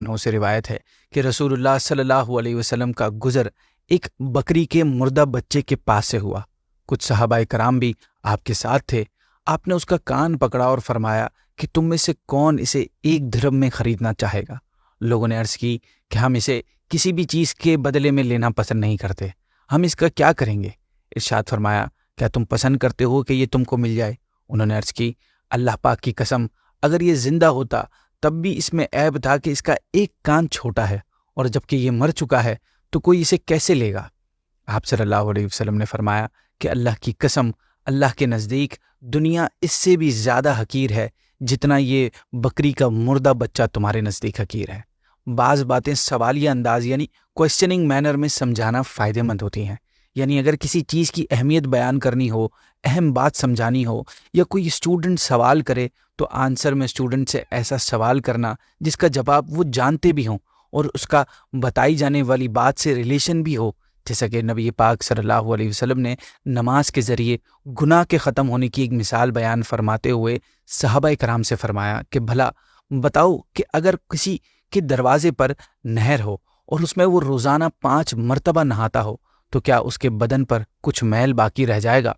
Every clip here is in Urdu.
عنہ سے روایت ہے کہ رسول اللہ صلی اللہ علیہ وسلم کا گزر ایک بکری کے مردہ بچے کے پاس سے ہوا۔ کچھ صحابہ کرام بھی آپ کے ساتھ تھے۔ آپ نے اس کا کان پکڑا اور فرمایا کہ تم میں سے کون اسے 1 درہم میں خریدنا چاہے گا؟ لوگوں نے عرض کی کہ ہم اسے کسی بھی چیز کے بدلے میں لینا پسند نہیں کرتے، ہم اس کا کیا کریں گے؟ ارشاد فرمایا، کیا تم پسند کرتے ہو کہ یہ تم کو مل جائے؟ انہوں نے عرض کی، اللہ پاک کی قسم، اگر یہ زندہ ہوتا تب بھی اس میں عیب تھا کہ اس کا ایک کان چھوٹا ہے، اور جب کہ یہ مر چکا ہے تو کوئی اسے کیسے لے گا؟ آپ صلی اللہ علیہ وسلم نے فرمایا کہ اللہ کی قسم، اللہ کے نزدیک دنیا اس سے بھی زیادہ حقیر ہے جتنا یہ بکری کا مردہ بچہ تمہارے نزدیک حقیر ہے۔ بعض باتیں سوالیہ انداز یعنی کوئسچننگ مینر میں سمجھانا فائدہ مند ہوتی ہیں۔ یعنی اگر کسی چیز کی اہمیت بیان کرنی ہو، اہم بات سمجھانی ہو، یا کوئی اسٹوڈنٹ سوال کرے تو آنسر میں اسٹوڈنٹ سے ایسا سوال کرنا جس کا جواب وہ جانتے بھی ہوں اور اس کا بتائی جانے والی بات سے ریلیشن بھی ہو، جیسا کہ نبی پاک صلی اللہ علیہ وسلم نے نماز کے ذریعے گناہ کے ختم ہونے کی ایک مثال بیان فرماتے ہوئے صحابہ کرام سے فرمایا کہ بھلا بتاؤ کہ اگر کسی کے دروازے پر نہر ہو اور اس میں وہ روزانہ 5 مرتبہ نہاتا ہو تو کیا اس کے بدن پر کچھ میل باقی رہ جائے گا؟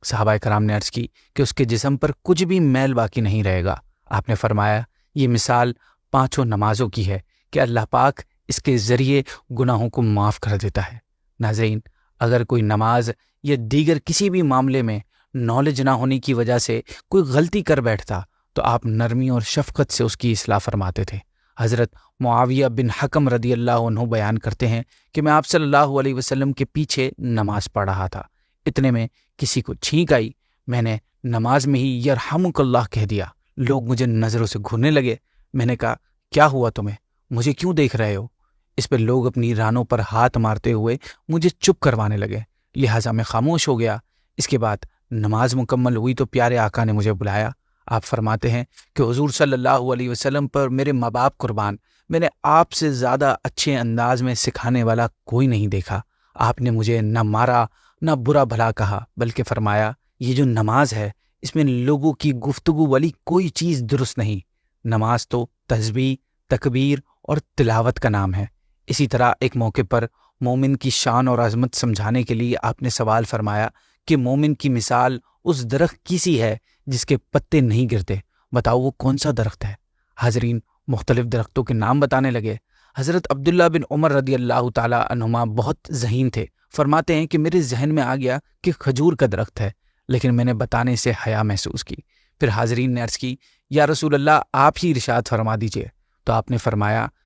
صحابہ کرام نے عرض کی کہ اس کے جسم پر کچھ بھی میل باقی نہیں رہے گا۔ آپ نے فرمایا، یہ مثال 5 نمازوں کی ہے کہ اللہ پاک اس کے ذریعے گناہوں کو معاف کر دیتا ہے۔ ناظرین، اگر کوئی نماز یا دیگر کسی بھی معاملے میں نالج نہ ہونے کی وجہ سے کوئی غلطی کر بیٹھتا تو آپ نرمی اور شفقت سے اس کی اصلاح فرماتے تھے۔ حضرت معاویہ بن حکم رضی اللہ عنہ بیان کرتے ہیں کہ میں آپ صلی اللہ علیہ وسلم کے پیچھے نماز پڑھ رہا تھا، اتنے میں کسی کو چھینک آئی، میں نے نماز میں ہی یرحمک اللہ کہہ دیا۔ لوگ مجھے نظروں سے گھورنے لگے۔ میں نے کہا، کیا ہوا تمہیں؟ مجھے کیوں دیکھ رہے ہو؟ اس پہ لوگ اپنی رانوں پر ہاتھ مارتے ہوئے مجھے چپ کروانے لگے، لہٰذا میں خاموش ہو گیا۔ اس کے بعد نماز مکمل ہوئی تو پیارے آقا نے مجھے بلایا۔ آپ فرماتے ہیں کہ حضور صلی اللہ علیہ وسلم پر میرے ماں باپ قربان، میں نے آپ سے زیادہ اچھے انداز میں سکھانے والا کوئی نہیں دیکھا۔ آپ نے مجھے نہ مارا نہ برا بھلا کہا، بلکہ فرمایا، یہ جو نماز ہے اس میں لوگوں کی گفتگو والی کوئی چیز درست نہیں۔ نماز تو تسبیح، تکبیر اور تلاوت کا نام ہے۔ اسی طرح ایک موقع پر مومن کی شان اور عظمت سمجھانے کے لیے آپ نے سوال فرمایا کہ مومن کی مثال اس درخت کی سی ہے جس کے پتے نہیں گرتے، بتاؤ وہ کون سا درخت ہے؟ حاضرین مختلف درختوں کے نام بتانے لگے۔ حضرت عبداللہ بن عمر رضی اللہ تعالی عنہما بہت ذہین تھے، فرماتے ہیں کہ میرے ذہن میں آ گیا کہ کھجور کا درخت ہے، لیکن میں نے بتانے سے حیا محسوس کی۔ پھر حاضرین نے عرض کی، یا رسول اللہ آپ ہی ارشاد فرما دیجئے۔ تو آپ نے فرمایا